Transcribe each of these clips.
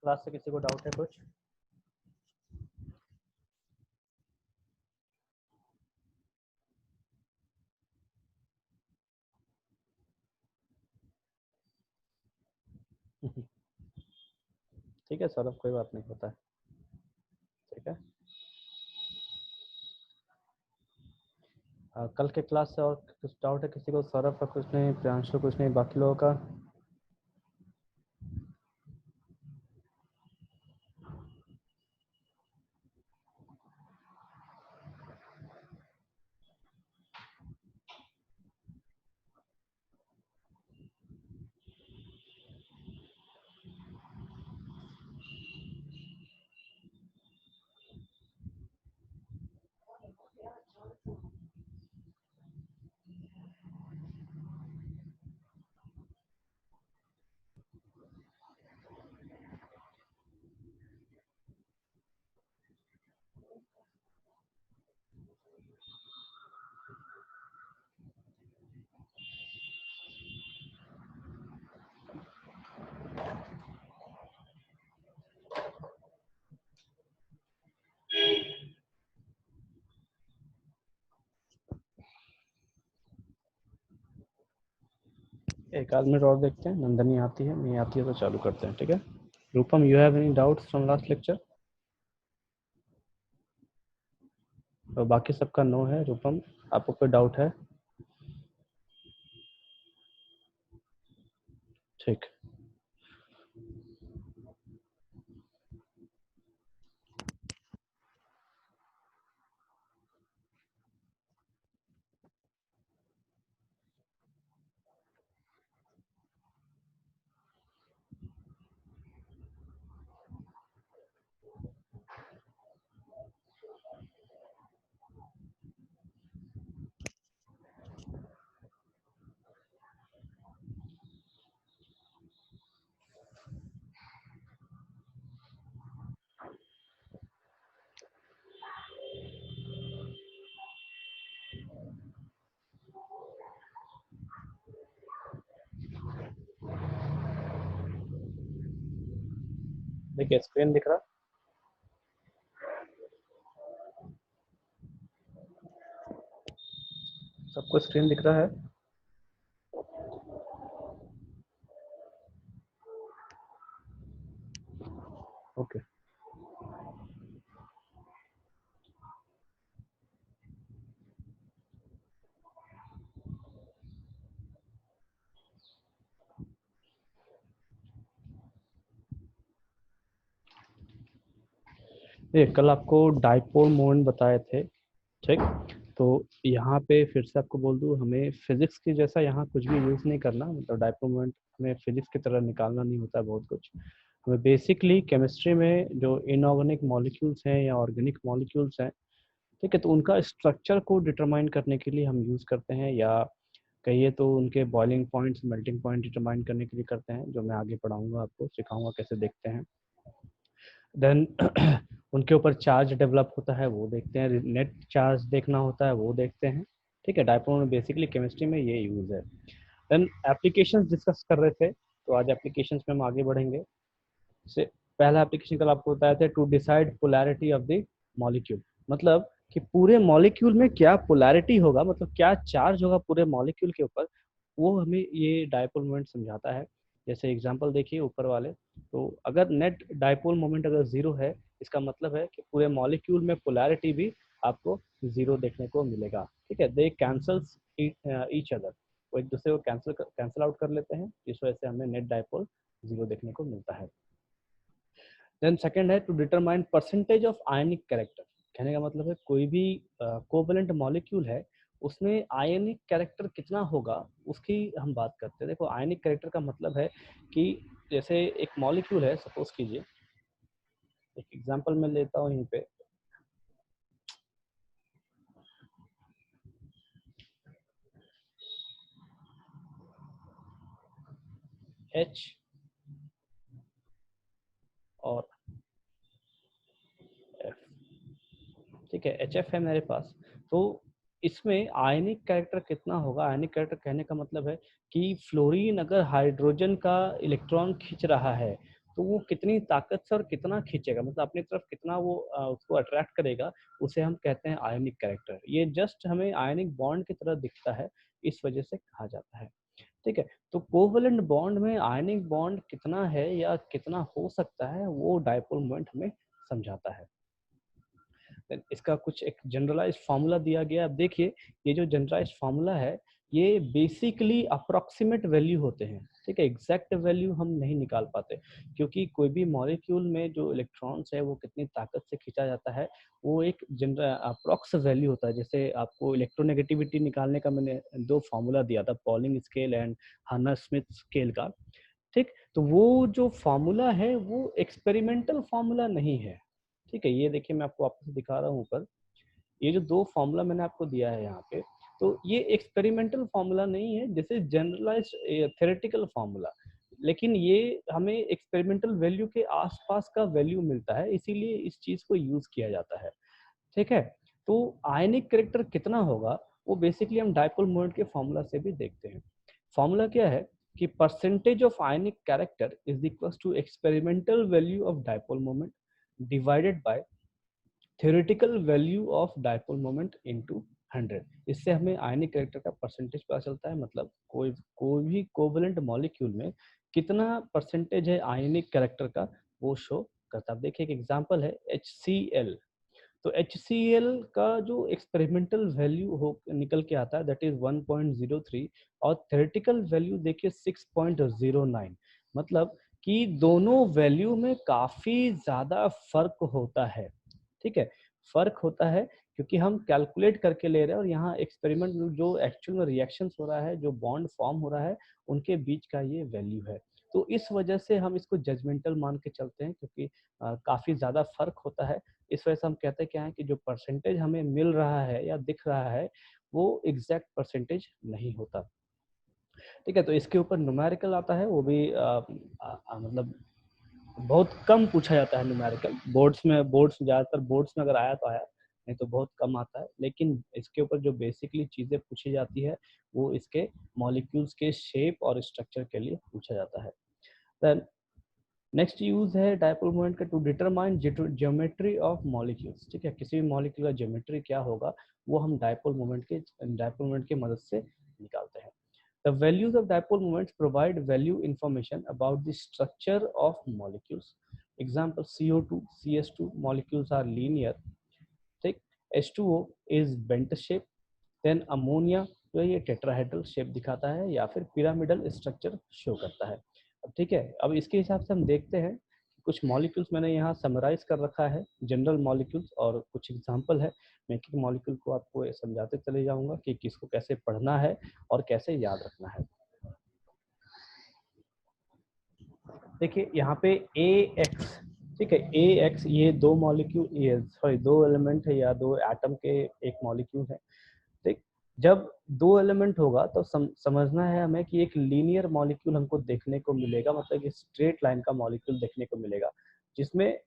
Class से किसी को डाउट है कुछ? ठीक है सौरभ, कोई बात नहीं, होता है। ठीक है, कल के क्लास से और कुछ डाउट है किसी को? सौरभ का कुछ नहीं, प्रियांशु कुछ नहीं, बाकी लोगों का? एक आध मिनट और देखते हैं, नंदनी आती है, नहीं आती है तो चालू करते हैं। ठीक है, Rupam, you have any doubts from last lecture? तो बाकी सबका नो है। रूपम, आपको कोई डाउट है? ठीक। देखिए स्क्रीन दिख रहा? सबको स्क्रीन दिख रहा है? ओके। ये कल आपको डाइपोल मोमेंट बताए थे, ठीक? तो यहाँ पे फिर से आपको बोल दूँ, हमें फिजिक्स की जैसा यहाँ कुछ भी यूज़ नहीं करना। मतलब डाइपोल मोमेंट हमें फिजिक्स की तरह निकालना नहीं होता है बहुत कुछ। हमें बेसिकली केमिस्ट्री में जो इनऑर्गेनिक मॉलिक्यूल्स हैं या ऑर्गेनिक मॉलिक्यूल्स हैं, ठीक है, तो उनका स्ट्रक्चर को डिटरमाइन करने के लिए हम यूज़ करते हैं, या कहिए तो उनके boiling points, melting point determine करने के लिए करते हैं, जो मैं आगे पढ़ाऊंगा, आपको सिखाऊंगा कैसे देखते हैं। देन उनके ऊपर चार्ज डेवलप होता है, वो देखते हैं। नेट चार्ज देखना होता है, वो देखते हैं। ठीक है, डायपोल में बेसिकली केमिस्ट्री में ये यूज़ है। देन एप्लीकेशंस डिस्कस कर रहे थे, तो आज एप्लीकेशंस में हम आगे बढ़ेंगे। से पहला एप्लीकेशन कल आपको बताया था, to decide polarity of the molecule. मतलब कि पूरे मॉलिक्यूल में क्या पोलैरिटी होगा, मतलब क्या चार्ज होगा पूरे मॉलिक्यूल के ऊपर, वो हमें ये डायपोल मोमेंट समझाता है। जैसे एग्जांपल देखिए ऊपर वाले, तो अगर नेट डायपोल मोमेंट अगर जीरो है, इसका मतलब है कि पूरे मॉलिक्यूल में पोलैरिटी भी आपको जीरो देखने को मिलेगा। ठीक है, दे कैंसल्स ईच अदर, वो एक दूसरे को कैंसिल आउट कर लेते हैं, इस वजह से हमें नेट डायपोल जीरो देखने को मिलता है। देन सेकंड है to determine percentage of ionic character. कहने का मतलब है कोई भी कोवैलेंट मॉलिक्यूल है, उसमें आयनिक कैरेक्टर कितना होगा उसकी हम बात करते हैं। देखो आयनिक कैरेक्टर का मतलब है कि जैसे एक मॉलिक्यूल है, सपोज कीजिए, एक एग्जांपल मैं लेता हूँ यहीं पे, H और F। ठीक है, HF है मेरे पास। तो इसमें आयनिक कैरेक्टर कितना होगा? आयनिक कैरेक्टर कहने का मतलब है कि फ्लोरीन अगर हाइड्रोजन का इलेक्ट्रॉन खींच रहा है, तो वो कितनी ताकत से और कितना खींचेगा, मतलब अपनी तरफ कितना वो उसको अट्रैक्ट करेगा, उसे हम कहते हैं आयनिक कैरेक्टर। ये जस्ट हमें आयनिक बॉन्ड की तरह दिखता है, इस वजह से कहा जाता है। ठीक है, तो कोवलेंट बॉन्ड में आयनिक बॉन्ड कितना है या कितना हो सकता है, वो डायपोल मोमेंट हमें समझाता है। इसका कुछ एक जनरलाइज फार्मूला दिया गया। अब देखिए, ये जो जनरलाइज फार्मूला है, ये बेसिकली अप्रोक्सीमेट वैल्यू होते हैं। ठीक है, एग्जैक्ट वैल्यू हम नहीं निकाल पाते, क्योंकि कोई भी मॉलिक्यूल में जो इलेक्ट्रॉन्स है वो कितनी ताकत से खींचा जाता है, वो एक जनरल अप्रोक्स वैल्यू होता है। जैसे आपको इलेक्ट्रोनेगेटिविटी निकालने का मैंने 2 फार्मूला दिया था, पॉलिंग स्केल एंड हर्नर स्मिथ स्केल का। ठीक, तो वो जो फार्मूला है वो एक्सपेरिमेंटल फार्मूला नहीं है। ठीक है, ये देखिए मैं आपको वापस दिखा रहा हूँ ऊपर, ये जो 2 फार्मूला मैंने आपको दिया है यहाँ पे, तो ये एक्सपेरिमेंटल फार्मूला नहीं है, this is generalized theoretical formula, लेकिन ये हमें एक्सपेरिमेंटल वैल्यू के आसपास का वैल्यू मिलता है, इसीलिए इस चीज को यूज किया जाता है। ठीक है, तो आयनिक कैरेक्टर कितना होगा, वो बेसिकली हम डायपोल मोमेंट के फार्मूला से भी देखते हैं। फार्मूला क्या है कि percentage of ionic character is equal to experimental value of dipole moment divided by theoretical value of dipole moment into 100। इससे हमें आयनिक कैरेक्टर का परसेंटेज पता चलता है, मतलब कोई भी कोवलेंट मॉलिक्यूल में कितना परसेंटेज है आयनिक कैरेक्टर का, वो शो करता है। देखिए एक एग्जांपल है HCl। तो HCl का जो एक्सपेरिमेंटल वैल्यू हो निकल के आता है दैट इज 1.03, और थ्योरेटिकल वैल्यू देखिए 6.09। मतलब कि दोनों वैल्यू में काफी ज्यादा फर्क होता है। ठीक है, फर्क होता है क्योंकि हम कैलकुलेट करके ले रहे हैं, और यहाँ एक्सपेरिमेंट में जो एक्चुअल में रिएक्शंस हो रहा है, जो बॉन्ड फॉर्म हो रहा है, उनके बीच का ये वैल्यू है। तो इस वजह से हम इसको जजमेंटल मान के चलते हैं, क्योंकि काफी ज्यादा फर्क होता है। इस वजह से हम कहते हैं क्या है कि जो परसेंटेज हमें मिल रहा है या दिख रहा है, वो एग्जैक्ट परसेंटेज नहीं होता। ठीक है, तो इसके ऊपर न्यूमेरिकल आता है, वो भी मतलब बहुत कम पूछा जाता है न्यूमेरिकल। बोर्ड्स ज्यादातर बोर्ड्स में अगर आया तो आया, नहीं तो बहुत कम आता है। लेकिन इसके ऊपर जो बेसिकली चीजें पूछी जाती है, वो इसके मॉलिक्यूल्स के शेप और स्ट्रक्चर के लिए पूछा जाता है। देन नेक्स्ट यूज है डायपोल मोमेंट का to determine geometry of molecules. ठीक है, किसी भी मॉलिक्यूल का ज्योमेट्री क्या होगा, वो हम डायपोल मोमेंट की मदद से निकालते हैं। The values of dipole moments provide value information about the structure of molecules. Example, CO2, CS2 molecules are linear. ठीक, H2O is bent shape. Then ammonia जो है ये टेट्राहेड्रल शेप दिखाता है या फिर पिरामिडल स्ट्रक्चर शो करता है। अब ठीक है, अब इसके हिसाब से हम देखते हैं कुछ मॉलिक्यूल्स मैंने यहाँ समराइज कर रखा है, जनरल मॉलिक्यूल्स, और कुछ एग्जांपल है। मैं एक मॉलिक्यूल को आपको समझाते चले जाऊंगा कि किसको कैसे पढ़ना है और कैसे याद रखना है। देखिए यहाँ पे AX, ठीक है, AX ये 2 मॉलिक्यूल, ये सॉरी 2 एलिमेंट है या 2 एटम के एक मॉलिक्यूल है। ठीक, जब 2 एलिमेंट होगा तो समझना है हमें कि एक लीनियर मॉलिक्यूल हमको देखने को मिलेगा, मतलब कि स्ट्रेट लाइन का मॉलिक्यूल देखने को मिलेगा, जिसमें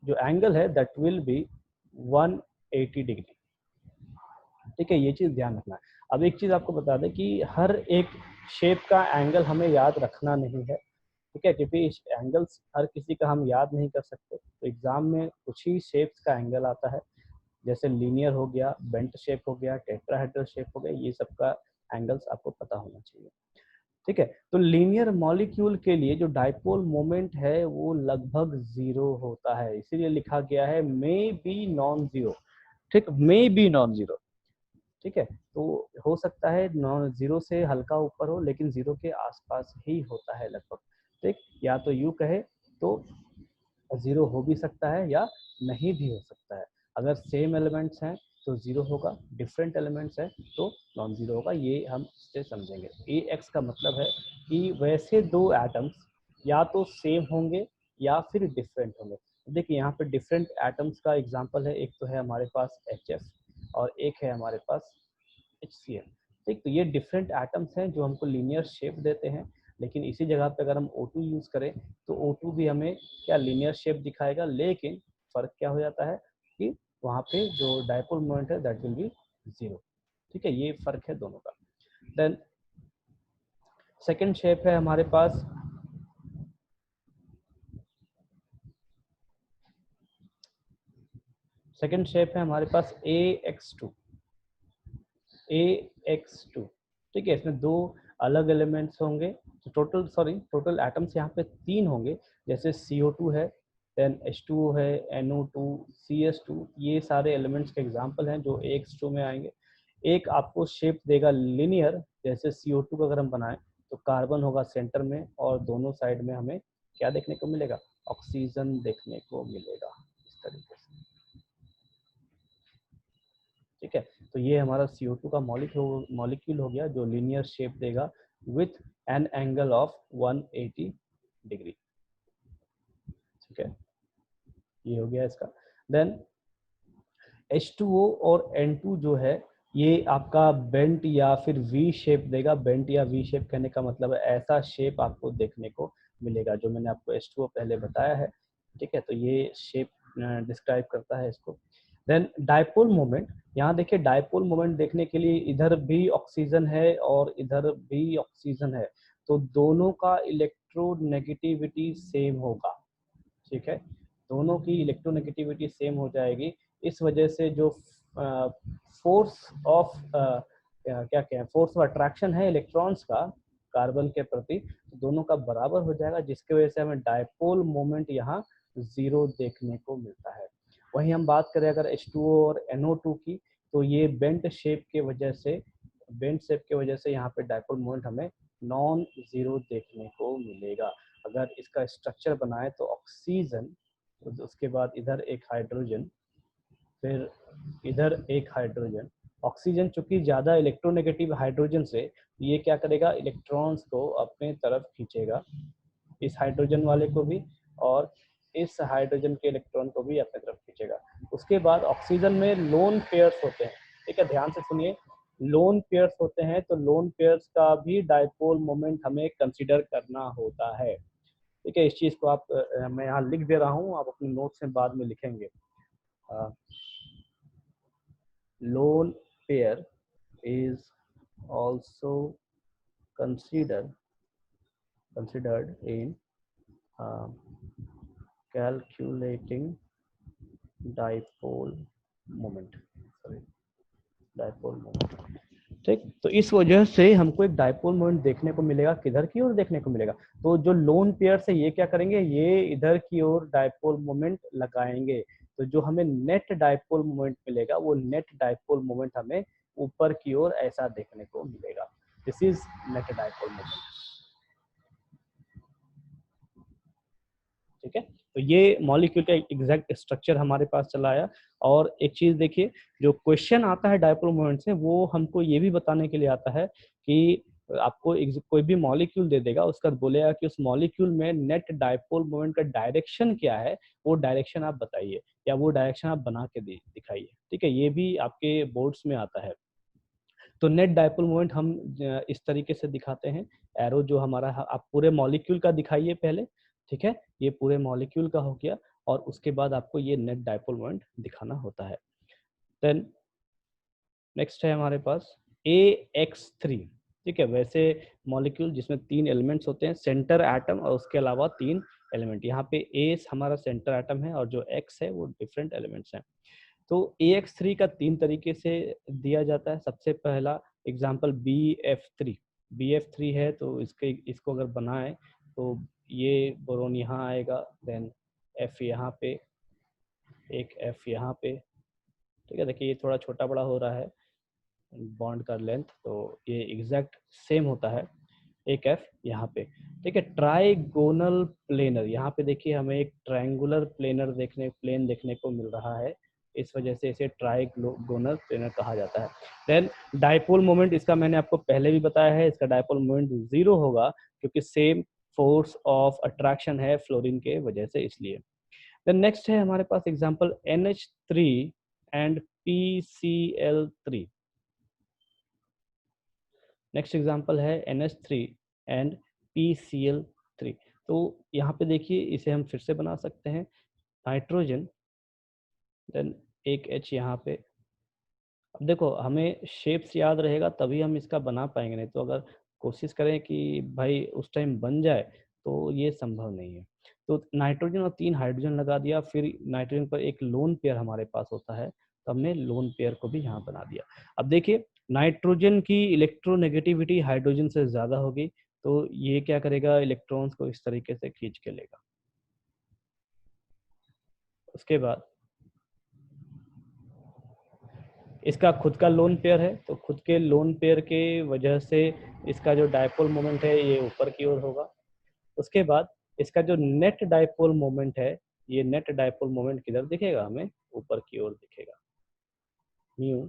जो एंगल है दैट विल बी 180 डिग्री। ठीक है, ये चीज ध्यान रखना है। अब एक चीज आपको बता दें कि हर एक शेप का एंगल हमें याद रखना नहीं है। ठीक है, क्योंकि एंगल्स हर किसी का हम याद नहीं कर सकते, तो एग्जाम में कुछ ही शेप्स का एंगल आता है, जैसे लीनियर हो गया, बेंट शेप हो गया, टेट्राहेड्रल शेप हो गया, ये सब का एंगल्स आपको पता होना चाहिए। ठीक है, तो लीनियर मॉलिक्यूल के लिए जो डायपोल मोमेंट है वो लगभग 0 होता है, इसीलिए लिखा गया है मे बी नॉन जीरो। ठीक, मे बी नॉन जीरो। ठीक है, तो हो सकता है नॉन जीरो से हल्का ऊपर हो, लेकिन जीरो के आसपास ही होता है लगभग। ठीक, या तो यू कहे तो जीरो हो भी सकता है या नहीं भी हो सकता है। अगर सेम एलिमेंट्स हैं तो जीरो होगा, डिफरेंट एलिमेंट्स हैं तो नॉन जीरो होगा, ये हम इससे समझेंगे। AX का मतलब है कि वैसे 2 एटम्स या तो सेम होंगे या फिर डिफरेंट होंगे। देखिए यहाँ पे डिफरेंट एटम्स का एग्जांपल है, एक तो है हमारे पास HF और एक है हमारे पास HCl। ठीक, तो ये डिफरेंट एटम्स हैं जो हमको लीनियर शेप देते हैं, लेकिन इसी जगह पे अगर हम O2 यूज करें तो O2 भी हमें क्या लीनियर शेप दिखाएगा, लेकिन फर्क क्या हो जाता है कि वहाँ पे जो डायपोल मोमेंट है दैट विल बी 0। ठीक है, ये फर्क है दोनों का। देन सेकंड शेप है हमारे पास सेकंड शेप है हमारे पास AX2, AX2, ठीक है। इसमें दो अलग एलिमेंट्स होंगे, तो टोटल एटम्स यहाँ पे 3 होंगे, जैसे CO2 है, देन H2O है, NO2, CS2, ये सारे एलिमेंट्स के एग्जांपल हैं जो AX2 में आएंगे। एक आपको शेप देगा लिनियर, जैसे CO2 का अगर हम बनाएं तो कार्बन होगा सेंटर में और दोनों साइड में हमें क्या देखने को मिलेगा, ऑक्सीजन देखने को मिलेगा, इस तरीके से, ठीक है। तो ये हमारा CO2 का मॉलिक्यूल हो गया जो लीनियर शेप देगा with an angle of 180 degree, ठीक है, ये हो गया इसका। देन H2O और N2 जो है ये आपका बेंट या फिर वी शेप देगा। बेंट या वी शेप कहने का मतलब है ऐसा शेप आपको देखने को मिलेगा जो मैंने आपको H2O पहले बताया है, ठीक है। तो ये शेप डिस्क्राइब करता है इसको। देन डाइपोल मोमेंट, यहाँ देखिए डाइपोल मोमेंट देखने के लिए इधर भी ऑक्सीजन है और इधर भी ऑक्सीजन है, तो दोनों का इलेक्ट्रोनेगेटिविटी सेम होगा, ठीक है, दोनों की इलेक्ट्रोनेगेटिविटी सेम हो जाएगी। इस वजह से जो फोर्स ऑफ क्या कहें, फोर्स ऑफ अट्रैक्शन है इलेक्ट्रॉन्स का कार्बन के प्रति, दोनों का बराबर हो जाएगा, जिसकी वजह से हमें डायपोल मोमेंट यहाँ 0 देखने को मिलता है। वहीं हम बात करें अगर H2O और NO2 की, तो ये बेंट शेप के वजह से यहाँ पे डायपोल मोमेंट हमें नॉन जीरो देखने को मिलेगा। अगर इसका स्ट्रक्चर बनाए तो ऑक्सीजन, तो उसके बाद इधर एक हाइड्रोजन, फिर इधर एक हाइड्रोजन, ऑक्सीजन चूंकि ज़्यादा इलेक्ट्रोनेगेटिव हाइड्रोजन से, ये क्या करेगा, इलेक्ट्रॉन्स को अपने तरफ खींचेगा, इस हाइड्रोजन वाले को भी और इस हाइड्रोजन के इलेक्ट्रॉन को भी अपने तरफ खींचेगा। उसके बाद ऑक्सीजन में लोन पेयर्स होते हैं, ठीक है, ध्यान से सुनिए, लोन पेयर्स होते हैं, तो लोन पेयर्स का भी डायपोल मोमेंट हमें कंसीडर करना होता है, ठीक है। इस चीज़ को आप मैं यहाँ लिख दे रहा हूँ, आप अपने नोट्स में बाद में लिखेंगे। Lone pair is also considered in calculating dipole moment, ठीक। तो इस वजह से हमको एक डायपोल मोमेंट देखने को मिलेगा, किधर की ओर देखने को मिलेगा, तो जो लोन पेयर से ये क्या करेंगे, ये इधर की ओर डायपोल मोमेंट लगाएंगे, तो जो हमें नेट डायपोल मोमेंट मिलेगा वो नेट डायपोल मोमेंट हमें ऊपर की ओर ऐसा देखने को मिलेगा। This is net dipole moment, ठीक है। तो ये मॉलिक्यूल का एग्जैक्ट स्ट्रक्चर हमारे पास चला आया। और एक चीज देखिए, जो क्वेश्चन आता है डायपोल मोमेंट से, वो हमको ये भी बताने के लिए आता है कि आपको कोई भी मॉलिक्यूल दे देगा, उसका बोलेगा कि उस मॉलिक्यूल में नेट डायपोल मोमेंट का डायरेक्शन क्या है, वो डायरेक्शन आप बताइए या वो डायरेक्शन आप बना के दिखाइए, ठीक है। ये भी आपके बोर्ड्स में आता है। तो नेट डायपोल मोमेंट हम इस तरीके से दिखाते हैं, एरो जो हमारा, आप पूरे मॉलिक्यूल का दिखाइए पहले, ठीक है, ये पूरे मॉलिक्यूल का हो गया, और उसके बाद आपको ये नेट डायपोल मोमेंट दिखाना होता है। देन नेक्स्ट है हमारे पास AX3, ठीक है। वैसे मॉलिक्यूल जिसमें 3 एलिमेंट्स होते हैं, सेंटर एटम और उसके अलावा 3 एलिमेंट, यहाँ पे A हमारा सेंटर एटम है और जो X है वो डिफरेंट एलिमेंट्स हैं। तो AX3 का 3 तरीके से दिया जाता है। सबसे पहला एग्जांपल BF3 है, तो इसको अगर बनाएं तो ये बोरोन यहाँ आएगा, देन F यहाँ पे, एक F यहाँ पे, ठीक है। देखिए ये थोड़ा छोटा बड़ा हो रहा है बॉन्ड का लेंथ, तो ये एग्जैक्ट सेम होता है, एक F यहाँ पे, ठीक है। ट्राइगोनल प्लेनर, यहाँ पे देखिए हमें एक ट्रायंगुलर प्लेन देखने को मिल रहा है, इस वजह से इसे ट्राइगोनल प्लेनर कहा जाता है। देन डायपोल मोमेंट, इसका मैंने आपको पहले भी बताया है, इसका डायपोल मोमेंट 0 होगा क्योंकि सेम फोर्स ऑफ अट्रैक्शन है फ्लोरीन के वजह से, इसलिए। देन नेक्स्ट है हमारे पास example NH3 and PCl3। Next example है NH3 एंड PCl3। तो यहाँ पे देखिए इसे हम फिर से बना सकते हैं, नाइट्रोजन, देन एक H यहाँ पे। अब देखो हमें शेप्स याद रहेगा तभी हम इसका बना पाएंगे, नहीं तो अगर कोशिश करें कि भाई उस टाइम बन जाए तो ये संभव नहीं है। तो नाइट्रोजन और 3 हाइड्रोजन लगा दिया, फिर नाइट्रोजन पर एक लोन पेयर हमारे पास होता है, तो हमने लोन पेयर को भी यहाँ बना दिया। अब देखिए नाइट्रोजन की इलेक्ट्रोनेगेटिविटी हाइड्रोजन से ज़्यादा होगी, तो ये क्या करेगा, इलेक्ट्रॉन्स को इस तरीके से खींच के लेगा। उसके बाद इसका खुद का लोन पेयर है, तो खुद के लोन पेयर के वजह से इसका जो डायपोल मोमेंट है ये ऊपर की ओर होगा। उसके बाद इसका जो नेट डायपोल मोमेंट है, ये नेट डायपोल मोमेंट किधर दिखेगा, हमें ऊपर की ओर दिखेगा। म्यू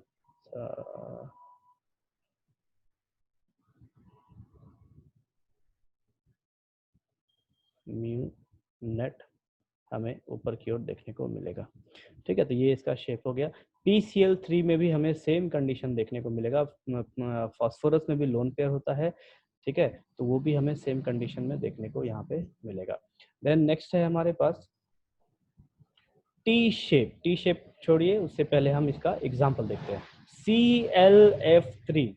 म्यू नेट हमें ऊपर की ओर देखने को मिलेगा। ठीक है, तो ये इसका शेप हो गया। PCl3 में भी हमें सेम कंडीशन देखने को मिलेगा, फास्फोरस में भी लोन पेयर होता है। ठीक है, तो वो भी हमें सेम कंडीशन में देखने को यहाँ पे मिलेगा। देन नेक्स्ट है हमारे पास टी शेप। टी शेप छोड़िए, उससे पहले हम इसका एग्जाम्पल देखते हैं। ClF3,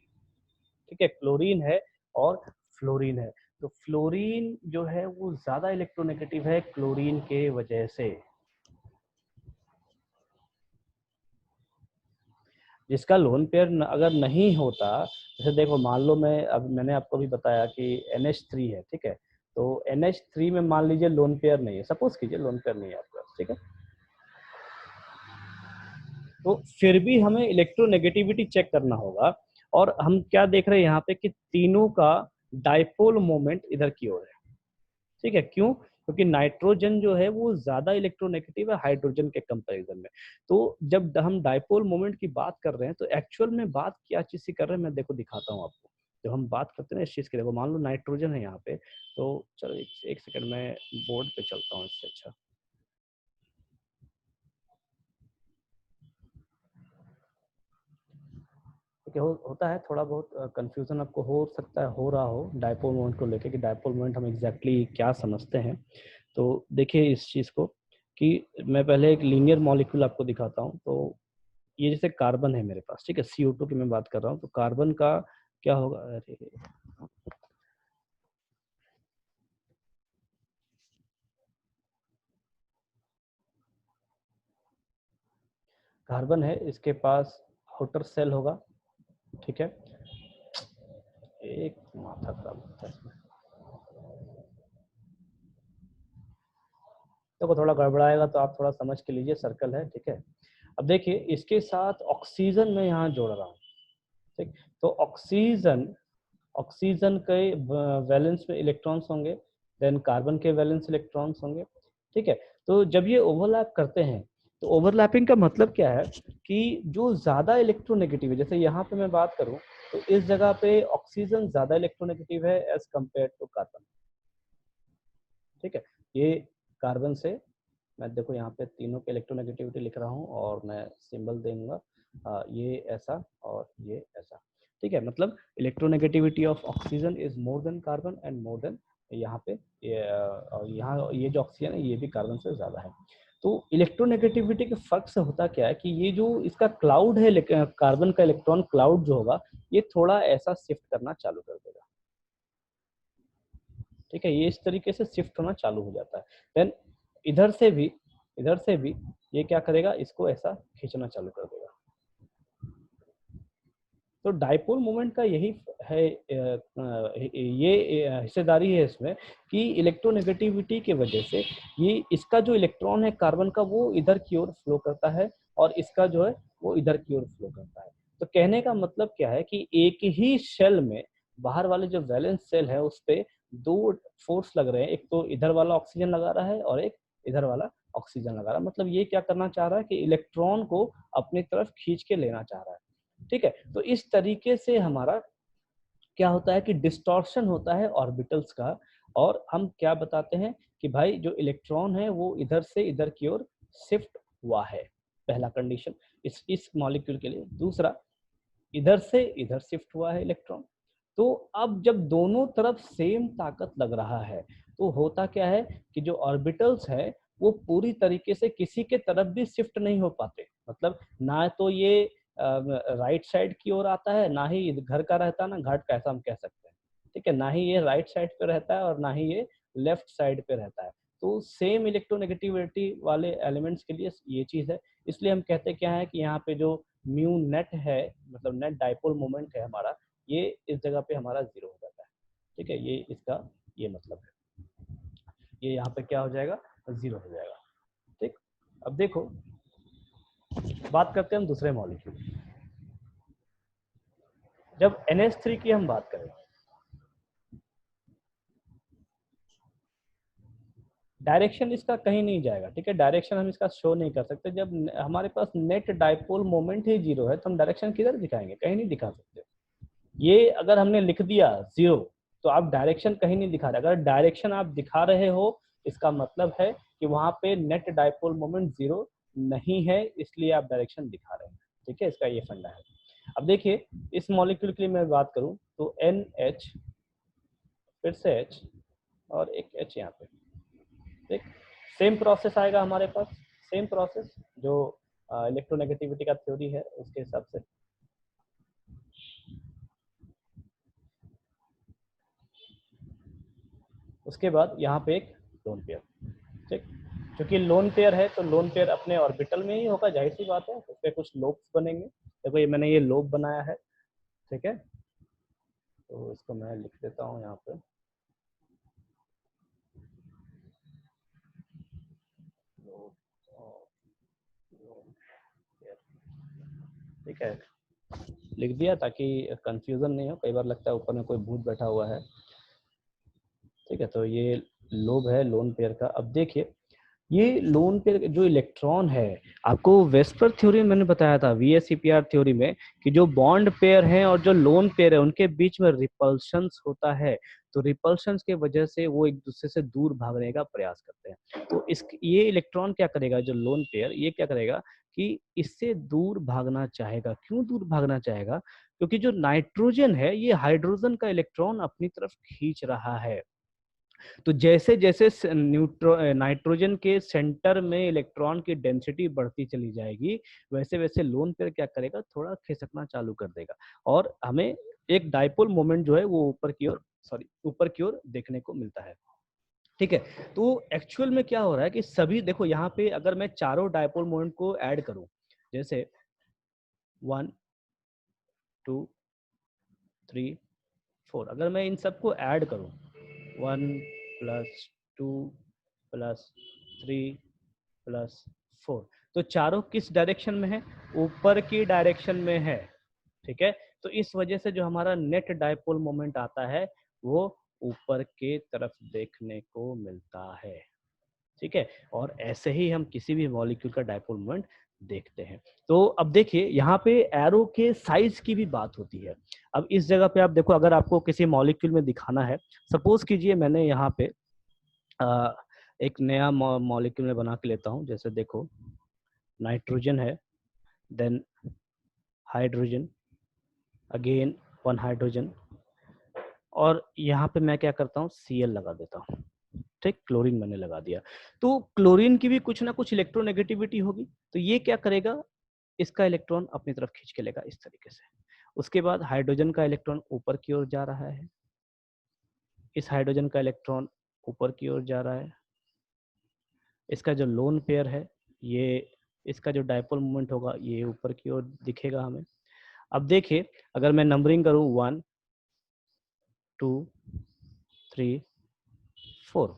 ठीक है, क्लोरीन है और फ्लोरीन है। तो फ्लोरीन जो है वो ज्यादा इलेक्ट्रोनेगेटिव है क्लोरीन के वजह से, जिसका लोन पेयर अगर नहीं होता, जैसे देखो मान लो मैंने आपको भी बताया कि NH3 है, ठीक है, तो NH3 में मान लीजिए लोन पेयर नहीं है, सपोज कीजिए लोन पेयर नहीं है आपके पास, ठीक है, तो फिर भी हमें इलेक्ट्रोनेगेटिविटी चेक करना होगा। और हम क्या देख रहे हैं यहाँ पे कि तीनों का डायपोल मोमेंट इधर की ओर है। ठीक है, क्यों? क्योंकि नाइट्रोजन जो है वो ज्यादा इलेक्ट्रोनेगेटिव है हाइड्रोजन के कंपैरिजन में। तो जब हम डायपोल मोमेंट की बात कर रहे हैं तो एक्चुअल में बात क्या चीज की कर रहे हैं, मैं देखो दिखाता हूँ आपको। जब हम बात करते हैं ना इस चीज की, देखो मान लो नाइट्रोजन है यहाँ पे, तो चलो एक सेकंड में बोर्ड पे चलता हूँ इससे अच्छा। ठीक है, होता है थोड़ा बहुत कंफ्यूजन आपको हो सकता है, हो रहा हो डायपोल मोमेंट को लेके कि डायपोल मोमेंट हम एग्जैक्टली क्या समझते हैं। तो देखिए इस चीज़ को कि मैं पहले एक लीनियर मॉलिक्यूल आपको दिखाता हूँ। तो ये जैसे कार्बन है मेरे पास, ठीक है, CO2 की मैं बात कर रहा हूँ, तो कार्बन का क्या होगा, अरे कार्बन है, इसके पास आउटर सेल होगा, ठीक है, एक माथा खराब होता है इसमें, तो थोड़ा गड़बड़ाएगा तो आप थोड़ा समझ के लीजिए, सर्कल है, ठीक है। अब देखिए इसके साथ ऑक्सीजन में यहाँ जोड़ रहा हूँ, ठीक, तो ऑक्सीजन ऑक्सीजन के वैलेंस में इलेक्ट्रॉन्स होंगे, देन कार्बन के वैलेंस इलेक्ट्रॉन्स होंगे, ठीक है। तो जब ये ओवरलैप करते हैं, तो ओवरलैपिंग का मतलब क्या है कि जो ज्यादा इलेक्ट्रोनेगेटिव है, जैसे यहाँ पे मैं बात करूं तो इस जगह पे ऑक्सीजन ज्यादा इलेक्ट्रोनेगेटिव है एज कंपेयर टू कार्बन, ठीक है। ये कार्बन से मैं देखो यहाँ पे तीनों के इलेक्ट्रोनेगेटिविटी लिख रहा हूँ और मैं सिंबल दूंगा, ये ऐसा और ये ऐसा, ठीक है। मतलब electronegativity of oxygen is more than carbon and more than यहाँ पे और यहाँ ये जो ऑक्सीजन है ये भी कार्बन से ज्यादा है। तो इलेक्ट्रोनेगेटिविटी के फर्क से होता क्या है कि ये जो इसका क्लाउड है, कार्बन का इलेक्ट्रॉन क्लाउड जो होगा ये थोड़ा ऐसा शिफ्ट करना चालू कर देगा, ठीक है, ये इस तरीके से शिफ्ट होना चालू हो जाता है। देन इधर से भी इधर से भी ये क्या करेगा, इसको ऐसा खींचना चालू कर देगा। तो डाइपोल मोमेंट का यही है, ये हिस्सेदारी है इसमें कि इलेक्ट्रोनेगेटिविटी के वजह से ये इसका जो इलेक्ट्रॉन है कार्बन का वो इधर की ओर फ्लो करता है और इसका जो है वो इधर की ओर फ्लो करता है। तो कहने का मतलब क्या है कि एक ही शेल में बाहर वाले जो वैलेंस सेल है उस पे दो फोर्स लग रहे हैं, एक तो इधर वाला ऑक्सीजन लगा रहा है और एक इधर वाला ऑक्सीजन लगा रहा है। मतलब ये क्या करना चाह रहा है कि इलेक्ट्रॉन को अपनी तरफ खींच के लेना चाह रहा है, ठीक है। तो इस तरीके से हमारा क्या होता है कि डिस्टॉर्शन होता है ऑर्बिटल्स का, और हम क्या बताते हैं कि भाई जो इलेक्ट्रॉन है वो इधर से इधर की ओर शिफ्ट हुआ है, पहला कंडीशन इस मॉलिक्यूल के लिए। दूसरा, इधर से इधर शिफ्ट हुआ है इलेक्ट्रॉन। तो अब जब दोनों तरफ सेम ताकत लग रहा है तो होता क्या है कि जो ऑर्बिटल्स है वो पूरी तरीके से किसी के तरफ भी शिफ्ट नहीं हो पाते। मतलब ना तो ये राइट साइड की ओर आता है, ना ही घर का रहता है, ना घाट का, ऐसा हम कह सकते हैं, ठीक है, ना ही ये राइट साइड पे रहता है और ना ही ये लेफ्ट साइड पे रहता है। तो सेम इलेक्ट्रोनेगेटिविटी वाले एलिमेंट्स के लिए ये चीज़ है। इसलिए हम कहते क्या है कि यहाँ पे जो म्यू नेट है, मतलब नेट डाइपोल मोमेंट है हमारा, ये इस जगह पे हमारा 0 हो जाता है। ठीक है, ये इसका ये मतलब है, ये यहाँ पे क्या हो जाएगा, 0 हो जाएगा। ठीक, अब देखो बात करते हैं हम दूसरे मॉलिक्यूल। जब NH3 की हम बात करें, डायरेक्शन इसका कहीं नहीं जाएगा। ठीक है, डायरेक्शन हम इसका शो नहीं कर सकते। जब हमारे पास नेट डाइपोल मोमेंट ही 0 है तो हम डायरेक्शन किधर दिखाएंगे, कहीं नहीं दिखा सकते। ये अगर हमने लिख दिया 0 तो आप डायरेक्शन कहीं नहीं दिखा रहे। अगर डायरेक्शन आप दिखा रहे हो इसका मतलब है कि वहां पे नेट डाइपोल मोमेंट 0 नहीं है, इसलिए आप डायरेक्शन दिखा रहे हैं। ठीक है, इसका ये फंडा है। अब देखिए इस मॉलिक्यूल के लिए मैं बात करूं तो NH, फिर से H और एक H यहाँ पे। ठीक, सेम प्रोसेस आएगा हमारे पास, सेम प्रोसेस जो इलेक्ट्रोनेगेटिविटी का थ्योरी है उसके हिसाब से। उसके बाद यहाँ पे एक लोन पेयर। ठीक, क्योंकि लोन पेयर है तो लोन पेयर अपने ऑर्बिटल में ही होगा, जाहिर सी बात है। उस पर कुछ लोब्स बनेंगे। देखो ये मैंने ये लोब बनाया है। ठीक है, तो इसको मैं लिख देता हूँ यहाँ पे। ठीक है, लिख दिया ताकि कंफ्यूजन नहीं हो। कई बार लगता है ऊपर में कोई भूत बैठा हुआ है। ठीक है, तो ये लोब है लोन पेयर का। अब देखिए ये लोन पेयर जो इलेक्ट्रॉन है, आपको वेस्पर थ्योरी में मैंने बताया था, VSEPR थ्योरी में, कि जो बॉन्ड पेयर हैं और जो लोन पेयर है उनके बीच में रिपल्शंस होता है। तो रिपल्शंस के वजह से वो एक दूसरे से दूर भागने का प्रयास करते हैं। तो इस ये इलेक्ट्रॉन क्या करेगा, जो लोन पेयर, ये क्या करेगा कि इससे दूर भागना चाहेगा। क्यों दूर भागना चाहेगा? क्योंकि जो नाइट्रोजन है ये हाइड्रोजन का इलेक्ट्रॉन अपनी तरफ खींच रहा है। तो जैसे जैसे नाइट्रोजन के सेंटर में इलेक्ट्रॉन की डेंसिटी बढ़ती चली जाएगी, वैसे वैसे लोन पेयर क्या करेगा, थोड़ा खिसकना चालू कर देगा और हमें एक डाइपोल मोमेंट जो है वो ऊपर की ओर देखने को मिलता है। ठीक है, तो एक्चुअल में क्या हो रहा है कि सभी, देखो यहाँ पे अगर मैं चारों डाइपोल मोमेंट को ऐड करूं, जैसे 1 2 3 4, अगर मैं इन सबको ऐड करूं, 1 + 2 + 3 + 4, तो चारों किस डायरेक्शन में है, ऊपर की डायरेक्शन में है। ठीक है, तो इस वजह से जो हमारा नेट डाइपोल मोमेंट आता है वो ऊपर के तरफ देखने को मिलता है। ठीक है, और ऐसे ही हम किसी भी मॉलिक्यूल का डाइपोल मोमेंट देखते हैं। तो अब देखिए यहाँ पे एरो के साइज की भी बात होती है। अब इस जगह पे आप देखो, अगर आपको किसी मॉलिक्यूल में दिखाना है, सपोज कीजिए मैंने यहाँ पे एक नया मॉलिक्यूल में बना के लेता हूँ। जैसे देखो नाइट्रोजन है, देन हाइड्रोजन, अगेन 1 हाइड्रोजन, और यहाँ पे मैं क्या करता हूँ, Cl लगा देता हूँ। ठीक, क्लोरीन मैंने लगा दिया। तो क्लोरीन की भी कुछ ना कुछ इलेक्ट्रोनेगेटिविटी होगी, तो ये क्या करेगा, इसका इलेक्ट्रॉन अपनी तरफ खींच के लेगा इस तरीके से। उसके बाद हाइड्रोजन का इलेक्ट्रॉन ऊपर की ओर जा रहा है, इस हाइड्रोजन का इलेक्ट्रॉन ऊपर की ओर जा रहा है। इसका जो लोन पेयर है, ये इसका जो डाइपोल मोमेंट होगा ये ऊपर की ओर दिखेगा हमें। अब देखिए अगर मैं नंबरिंग करूं 1 2 3 4,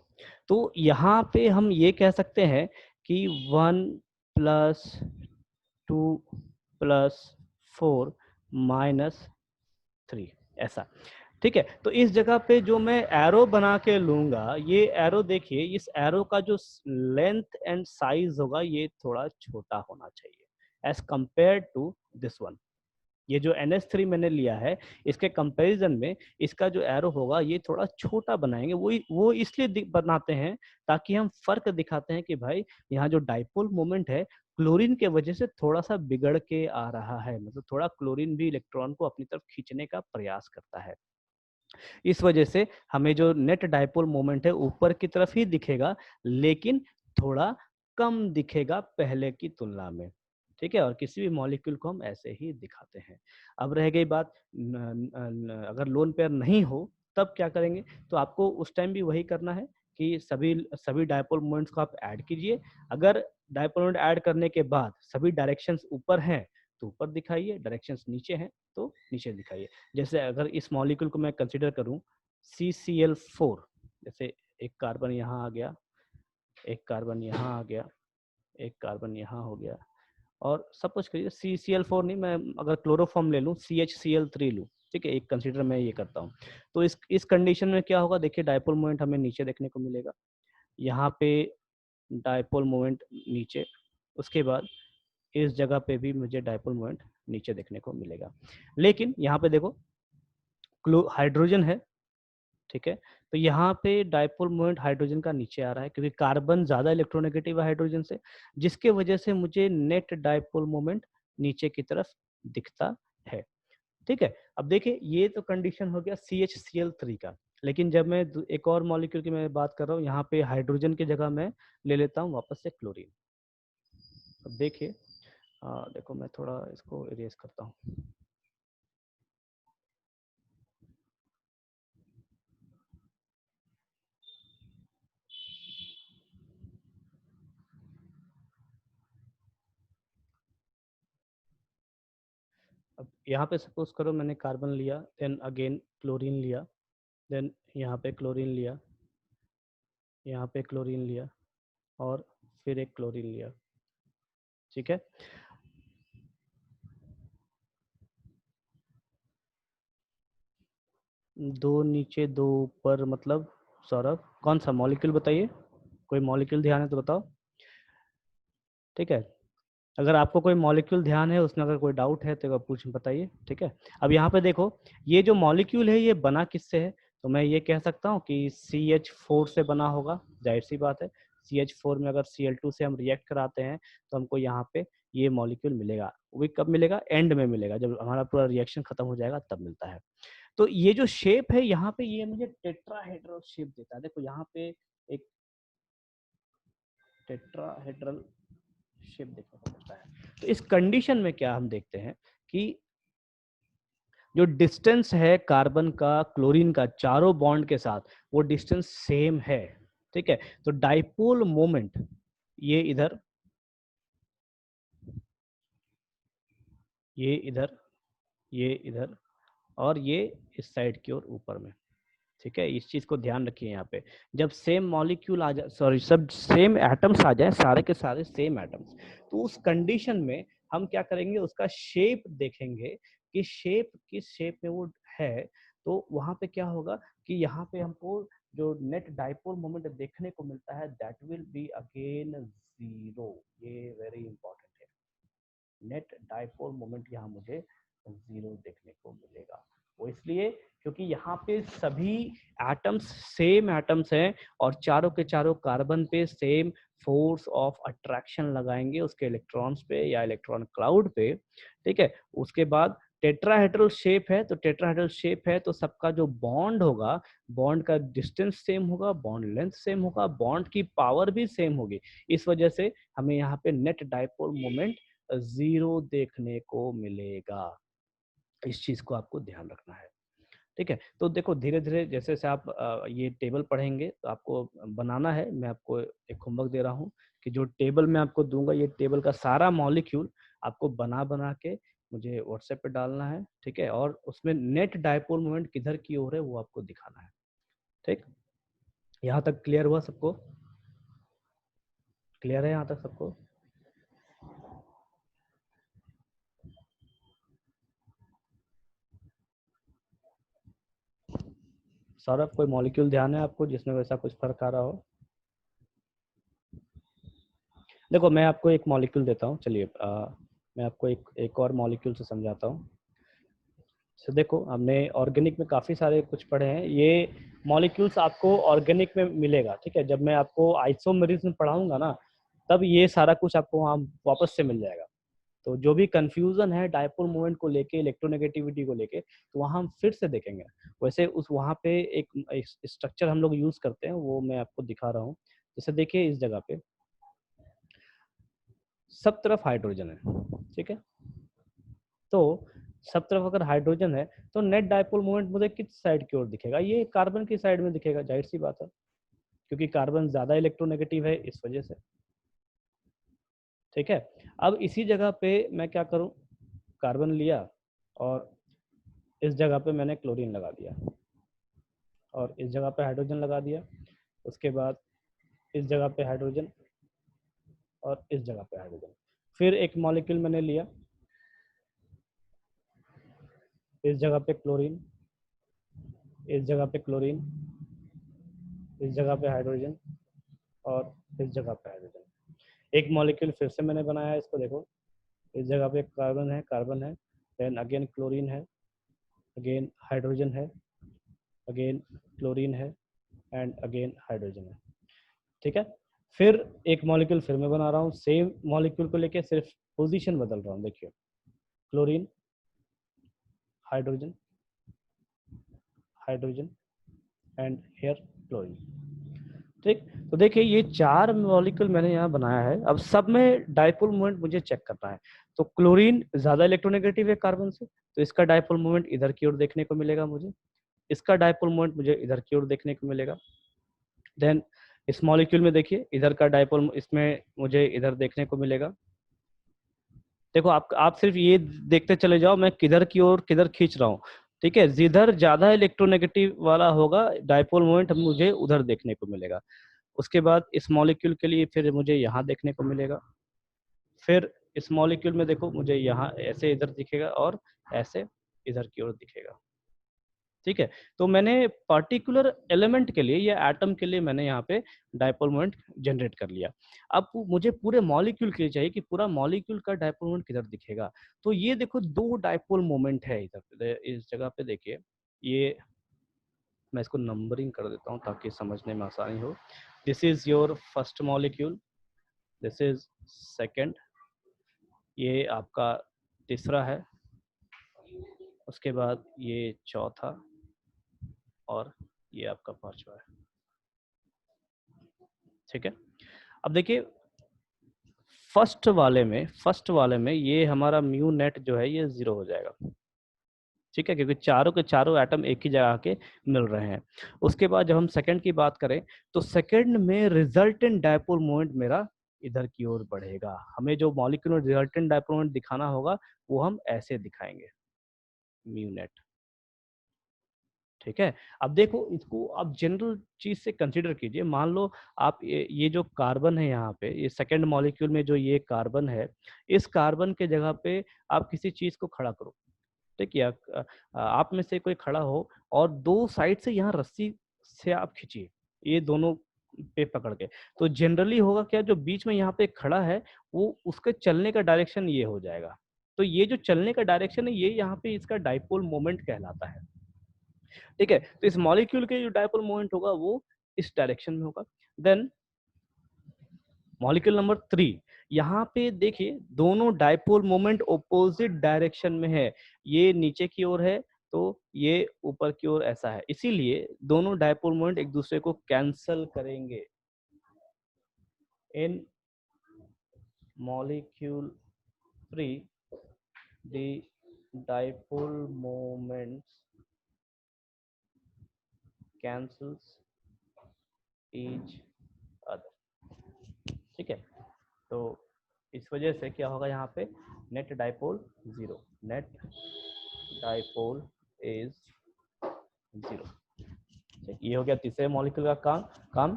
तो यहाँ पे हम ये कह सकते हैं कि 1 + 2 + 4 - 3, ऐसा। ठीक है, तो इस जगह पे जो मैं एरो बना के लूंगा, ये एरो देखिए, इस एरो का जो लेंथ एंड साइज होगा ये थोड़ा छोटा होना चाहिए as compare to this one. ये जो NH3 मैंने लिया है, इसके कंपैरिजन में इसका जो एरो होगा ये थोड़ा छोटा बनाएंगे। वो इसलिए बनाते हैं ताकि हम फर्क दिखाते हैं कि भाई यहाँ जो डाइपोल मोमेंट है क्लोरीन के वजह से थोड़ा सा बिगड़ के आ रहा है, मतलब थोड़ा क्लोरीन भी इलेक्ट्रॉन को अपनी तरफ खींचने का प्रयास करता है। इस वजह से हमें जो नेट डाइपोल मोमेंट है ऊपर की तरफ ही दिखेगा, लेकिन थोड़ा कम दिखेगा पहले की तुलना में। ठीक है, और किसी भी मॉलिक्यूल को हम ऐसे ही दिखाते हैं। अब रह गई बात, अगर लोन पेयर नहीं हो तब क्या करेंगे, तो आपको उस टाइम भी वही करना है कि सभी सभी डायपोल मोमेंट्स को आप ऐड कीजिए। अगर डायपोल मोमेंट ऐड करने के बाद सभी डायरेक्शंस ऊपर हैं तो ऊपर दिखाइए, डायरेक्शंस नीचे हैं तो नीचे दिखाइए। जैसे अगर इस मॉलिक्यूल को मैं कंसीडर करूं CCl4, जैसे एक कार्बन यहाँ आ गया, एक कार्बन यहाँ आ गया, एक कार्बन यहाँ हो गया, और सपोज करिए CCl4 नहीं, मैं अगर क्लोरोफॉर्म ले लूँ CHCl3 लूँ, ठीक है, एक कंसीडर मैं ये करता हूँ। तो इस कंडीशन में क्या होगा, देखिए डायपोल मोमेंट हमें नीचे देखने को मिलेगा, यहाँ पे डायपोल मोमेंट नीचे, उसके बाद इस जगह पे भी मुझे डायपोल मोमेंट नीचे देखने को मिलेगा। लेकिन यहाँ पे देखो हाइड्रोजन है, ठीक है, तो यहाँ पे डायपोल मोमेंट हाइड्रोजन का नीचे आ रहा है क्योंकि कार्बन ज्यादा इलेक्ट्रोनेगेटिव है हाइड्रोजन से, जिसके वजह से मुझे नेट डायपोल मोमेंट नीचे की तरफ दिखता है। ठीक है, अब देखिए ये तो कंडीशन हो गया CHCl3 का, लेकिन जब मैं एक और मॉलिक्यूल की मैं बात कर रहा हूँ, यहाँ पे हाइड्रोजन की जगह मैं ले लेता हूँ वापस से क्लोरीन। अब देखिए देखो मैं थोड़ा इसको इरेज करता हूँ। अब यहाँ पे सपोज करो मैंने कार्बन लिया, देन अगेन क्लोरीन लिया, देन यहाँ पे क्लोरीन लिया, यहाँ पे क्लोरीन लिया, और फिर एक क्लोरीन लिया, ठीक है। दो नीचे दो ऊपर, मतलब सौरभ कौन सा मॉलिक्यूल बताइए, कोई मॉलिक्यूल ध्यान है तो बताओ, ठीक है। अगर आपको कोई मॉलिक्यूल ध्यान है, उसमें अगर कोई डाउट है तो पूछ बताइए, ठीक है। अब यहाँ पे देखो ये जो मॉलिक्यूल है ये बना किससे है, तो मैं ये कह सकता हूँ कि CH4 से बना होगा, जाहिर सी बात है। CH4 में अगर Cl2 से हम रिएक्ट कराते हैं तो हमको यहाँ पे ये मॉलिक्यूल मिलेगा। वो कब मिलेगा, एंड में मिलेगा, जब हमारा पूरा रिएक्शन खत्म हो जाएगा तब मिलता है। तो ये जो शेप है यहाँ पे, ये मुझे टेट्राहेड्रल शेप देता है। देखो यहाँ पे एक टेट्राहेड्रल शेप देखने को मिलता है। तो इस कंडीशन में क्या हम देखते हैं कि जो डिस्टेंस है कार्बन का क्लोरीन का चारों बॉन्ड के साथ, वो डिस्टेंस सेम है, ठीक है। तो डाइपोल मोमेंट ये इधर, ये इधर, ये इधर, और ये इस साइड की ओर ऊपर में, ठीक है। इस चीज को ध्यान रखिए। यहाँ पे जब सेम मॉलिक्यूल आ जाए, सॉरी सब सेम एटम्स आ जाए, सारे के सारे सेम एटम्स, तो उस कंडीशन में हम क्या करेंगे, उसका शेप देखेंगे कि शेप किस शेप में वो है। तो वहां पे क्या होगा कि यहाँ पे हमको जो नेट डाइपोल मोमेंट देखने को मिलता है, that will be again zero. ये वेरी इंपॉर्टेंट है, नेट डाइपोल मोमेंट यहाँ मुझे जीरो देखने को मिलेगा। वो इसलिए क्योंकि यहाँ पे सभी एटम्स सेम एटम्स हैं, और चारों के चारों कार्बन पे सेम फोर्स ऑफ अट्रैक्शन लगाएंगे उसके इलेक्ट्रॉन्स पे या इलेक्ट्रॉन क्लाउड पे, ठीक है। उसके बाद टेट्राहेड्रल शेप है, तो टेट्राहेड्रल शेप है तो सबका जो बॉन्ड होगा, बॉन्ड का डिस्टेंस सेम होगा, बॉन्ड लेंथ सेम होगा, बॉन्ड की पावर भी सेम होगी। इस वजह से हमें यहाँ पे नेट डाइपोल मोमेंट जीरो देखने को मिलेगा। इस चीज को आपको ध्यान रखना है, ठीक है। तो देखो धीरे धीरे जैसे जैसे आप ये टेबल पढ़ेंगे तो आपको बनाना है। मैं आपको एक होमवर्क दे रहा हूँ कि जो टेबल मैं आपको दूंगा, ये टेबल का सारा मॉलिक्यूल आपको बना बना के मुझे व्हाट्सएप पे डालना है, ठीक है। और उसमें नेट डायपोल मोमेंट किधर की ओर है वो आपको दिखाना है, ठीक। यहाँ तक क्लियर हुआ सबको, क्लियर है यहाँ तक सबको? सौरभ कोई मॉलिक्यूल ध्यान है आपको जिसमें वैसा कुछ फर्क आ रहा हो? देखो मैं आपको एक मॉलिक्यूल देता हूँ, चलिए मैं आपको एक और मॉलिक्यूल से समझाता हूँ। तो देखो हमने ऑर्गेनिक में काफ़ी सारे कुछ पढ़े हैं, ये मॉलिक्यूल्स आपको ऑर्गेनिक में मिलेगा, ठीक है। जब मैं आपको आइसोमेरिज्म में पढ़ाऊंगा ना, तब ये सारा कुछ आपको वहाँ वापस से मिल जाएगा। तो जो भी कंफ्यूजन है डायपोल मोमेंट को लेके, इलेक्ट्रोनेगेटिविटी को लेके, तो वहाँ हम फिर से देखेंगे। वैसे उस वहाँ पे एक स्ट्रक्चर हम लोग यूज करते हैं, वो मैं आपको दिखा रहा हूँ। जैसे देखिए इस जगह पे सब तरफ हाइड्रोजन है, ठीक है। तो सब तरफ अगर हाइड्रोजन है तो नेट डायपोल मोमेंट मुझे किस साइड की ओर दिखेगा, ये कार्बन की साइड में दिखेगा, जाहिर सी बात है। क्योंकि कार्बन ज्यादा इलेक्ट्रोनेगेटिव है इस वजह से। ठीक है, अब इसी जगह पे मैं क्या करूं, कार्बन लिया और इस जगह पे मैंने क्लोरीन लगा दिया और इस जगह पे हाइड्रोजन लगा दिया, उसके बाद इस जगह पे हाइड्रोजन और इस जगह पे हाइड्रोजन। फिर एक मॉलिक्यूल मैंने लिया, इस जगह पे क्लोरीन, इस जगह पे क्लोरीन, इस जगह पे हाइड्रोजन और इस जगह पे हाइड्रोजन। एक मॉलिक्यूल फिर से मैंने बनाया, इसको देखो, इस जगह पे कार्बन है, देन अगेन क्लोरीन है, अगेन हाइड्रोजन है, अगेन क्लोरीन है एंड अगेन हाइड्रोजन है। ठीक है, फिर एक मॉलिक्यूल फिर मैं बना रहा हूँ, सेम मॉलिक्यूल को लेके सिर्फ पोजीशन बदल रहा हूँ। देखिए, chlorine, hydrogen, hydrogen and here chlorine. ठीक, तो देखिए ये 4 मॉलिक्यूल मैंने यहाँ बनाया है। अब सब में डाइपोल मोमेंट मुझे चेक करना है। तो क्लोरीन ज्यादा इलेक्ट्रोनेगेटिव है कार्बन से, तो इसका डाइपोल मोमेंट इधर की ओर देखने को मिलेगा मुझे, इसका डाइपोल मोमेंट मुझे इधर की ओर देखने को मिलेगा। देन इस मॉलिक्यूल में देखिए, इधर का डाइपोल इसमें मुझे इधर देखने को मिलेगा। देखो आप सिर्फ ये देखते चले जाओ मैं किधर की ओर किधर खींच रहा हूँ। ठीक है, जिधर ज्यादा इलेक्ट्रोनेगेटिव वाला होगा डाइपोल मोमेंट मुझे उधर देखने को मिलेगा। उसके बाद इस मॉलिक्यूल के लिए फिर मुझे यहाँ देखने को मिलेगा, फिर इस मॉलिक्यूल में देखो मुझे यहाँ ऐसे इधर दिखेगा और ऐसे इधर की ओर दिखेगा। ठीक है, तो मैंने पर्टिकुलर एलिमेंट के लिए या एटम के लिए मैंने यहाँ पे डाइपोल मोमेंट जनरेट कर लिया। अब मुझे पूरे मॉलिक्यूल के लिए चाहिए कि पूरा मॉलिक्यूल का डाइपोल मोमेंट किधर दिखेगा। तो ये देखो 2 डाइपोल मोमेंट है इधर, इस जगह पे देखिए, ये मैं इसको नंबरिंग कर देता हूँ ताकि समझने में आसानी हो। This is your first molecule, this is second, ये आपका तीसरा है, उसके बाद ये चौथा और ये आपका पांचवा है। ठीक है, अब देखिए फर्स्ट वाले में ये हमारा म्यू नेट जो है ये 0 हो जाएगा। ठीक है, क्योंकि चारों के चारों एटम एक ही जगह के मिल रहे हैं। उसके बाद जब हम सेकंड की बात करें तो सेकंड में रिजल्टेंट डाइपोल मोमेंट मेरा इधर की ओर बढ़ेगा। हमें जो मॉलिक्यूल में रिजल्टेंट डाइपोल मोमेंट दिखाना होगा वो हम ऐसे दिखाएंगे, म्यू नेट। ठीक है, अब देखो इसको आप जनरल चीज से कंसीडर कीजिए। मान लो आप ये जो कार्बन है यहाँ पे, ये सेकंड मॉलिक्यूल में जो ये कार्बन है, इस कार्बन के जगह पे आप किसी चीज को खड़ा करो। ठीक है, आप में से कोई खड़ा हो और 2 साइड से यहाँ रस्सी से आप खींचिए, ये दोनों पे पकड़ के। तो जनरली होगा क्या, जो बीच में यहाँ पे खड़ा है वो उसके चलने का डायरेक्शन ये हो जाएगा। तो ये जो चलने का डायरेक्शन है ये यहाँ पे इसका डाइपोल मोमेंट कहलाता है। ठीक है, तो इस मॉलिक्यूल के जो डाइपोल मोमेंट होगा वो इस डायरेक्शन में होगा। देन मॉलिक्यूल नंबर 3, यहाँ पे देखिए दोनों डाइपोल मोमेंट ऑपोजिट डायरेक्शन में है, ये नीचे की ओर है तो ये ऊपर की ओर ऐसा है, इसीलिए दोनों डाइपोल मोमेंट एक दूसरे को कैंसल करेंगे। In molecule 3 the dipole moments cancels each other. ठीक है, तो इस वजह से क्या होगा, यहाँ पे net dipole 0, net dipole is 0। ये हो गया तीसरे मॉलिक्यूल का काम।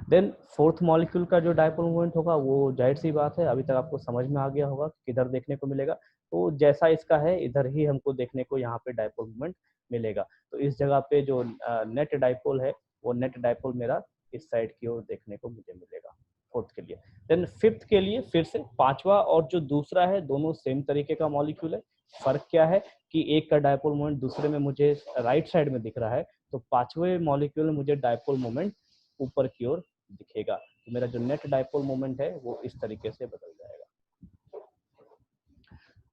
देन फोर्थ मॉलिक्यूल का जो डाइपोल मोमेंट होगा वो जाहिर सी बात है अभी तक आपको समझ में आ गया होगा किधर देखने को मिलेगा। तो जैसा इसका है इधर ही हमको देखने को यहाँ पे डाइपोल मोमेंट मिलेगा। तो इस जगह पे जो नेट डाइपोल है वो नेट डाइपोल मेरा इस साइड की ओर देखने को मुझे मिलेगा फोर्थ के लिए। देन फिफ्थ के लिए फिर से पांचवा और जो दूसरा है दोनों सेम तरीके का मॉलिक्यूल है। फर्क क्या है कि एक का डाइपोल मोमेंट दूसरे में मुझे राइट साइड में दिख रहा है, तो पांचवें मॉलिक्यूल में मुझे डाइपोल मोमेंट ऊपर की ओर दिखेगा। तो मेरा जो नेट डाइपोल मोमेंट है वो इस तरीके से बदल जाएगा।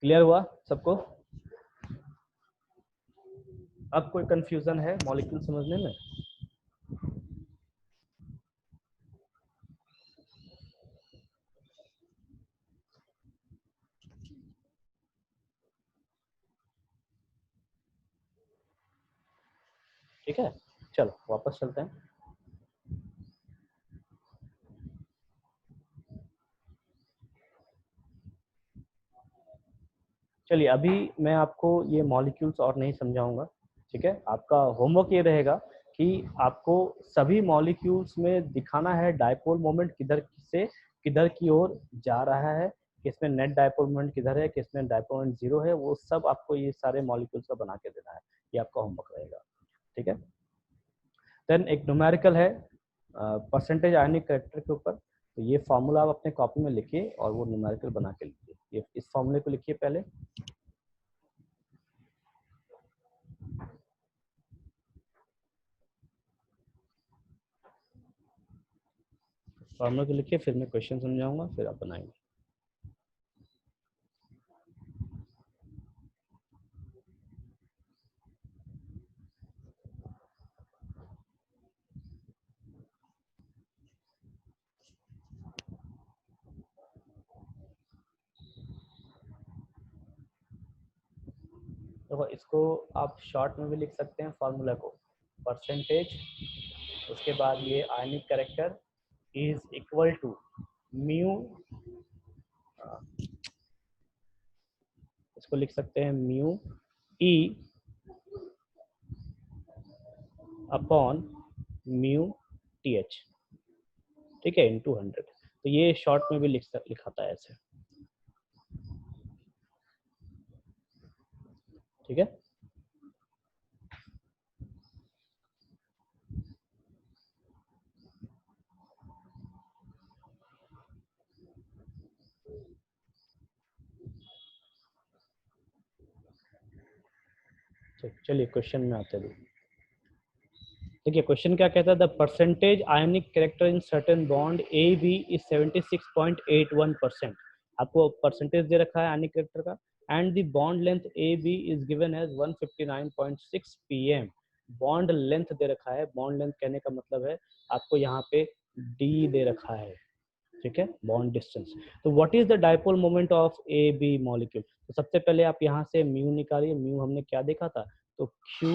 क्लियर हुआ सबको? अब कोई कंफ्यूजन है मॉलिक्यूल समझने में? ठीक है, चलो वापस चलते हैं। चलिए अभी मैं आपको ये मॉलिक्यूल्स और नहीं समझाऊंगा, ठीक है। आपका होमवर्क ये रहेगा कि आपको सभी मॉलिक्यूल्स में दिखाना है डायपोल मोमेंट किधर से किधर की ओर जा रहा है, किसमें नेट डायपोल मोमेंट किधर है, किसमें डायपोल मोमेंट 0 है, वो सब आपको ये सारे मॉलिक्यूल्स का बना के देना है। ये आपका होमवर्क रहेगा, ठीक है। देन एक न्यूमेरिकल है परसेंटेज आयनिक कैरेक्टर के ऊपर। तो ये फार्मूला आप अपने कॉपी में लिखिए और वो न्यूमेरिकल बना के लिखिए। ये इस फार्मूले को लिखिए पहले। फार्मूला को लिखिए, फिर मैं क्वेश्चन समझाऊंगा, फिर आप बनाएंगे। देखो इसको आप शॉर्ट में भी लिख सकते हैं फार्मूला को, परसेंटेज, उसके बाद ये ionic character is equal to mu, इसको लिख सकते हैं mu E upon mu T H, ठीक है, इनटू 100। तो ये शॉर्ट में भी लिखाता है ऐसे, ठीक है। चलिए क्वेश्चन में आते हैं। देखिए क्वेश्चन क्या कहता है, the percentage ionic character in certain bond A B is 76.81%। आपको परसेंटेज दे रखा है आयनिक कैरेक्टर का, and the bond length A B is given as 159.6 pm। Bond length दे रखा है, बॉन्ड लेंथ कहने का मतलब है आपको यहाँ पे डी दे रखा है, ठीक है, बॉन्ड डिस्टेंस। तो what is the dipole moment of A B molecule. तो सबसे पहले आप यहाँ से म्यू निकालिए। म्यू हमने क्या देखा था, तो Q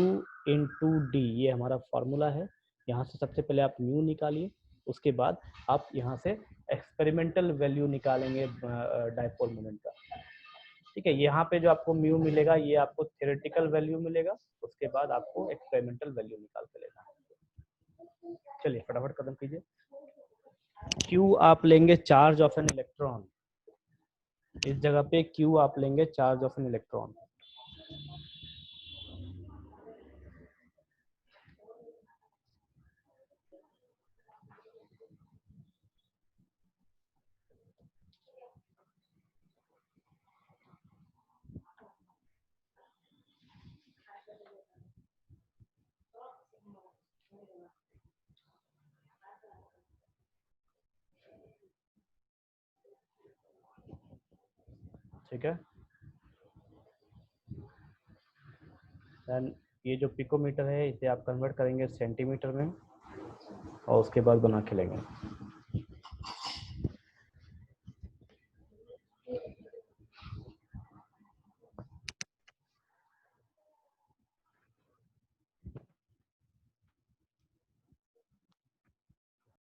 इंटू डी, ये हमारा फॉर्मूला है। यहाँ से सबसे पहले आप म्यू निकालिए, उसके बाद आप यहाँ से एक्सपेरिमेंटल वैल्यू निकालेंगे डायपोल मोमेंट का, ठीक है। यहाँ पे जो आपको म्यू मिलेगा ये आपको थ्योरेटिकल वैल्यू मिलेगा, उसके बाद आपको एक्सपेरिमेंटल वैल्यू निकाल के लेना है। चलिए फटाफट कदम कीजिए। Q आप लेंगे चार्ज ऑफ एन इलेक्ट्रॉन, इस जगह पे Q आप लेंगे चार्ज ऑफ एन इलेक्ट्रॉन, ठीक है। देन ये जो पिकोमीटर है इसे आप कन्वर्ट करेंगे सेंटीमीटर में और उसके बाद बना के लेंगे।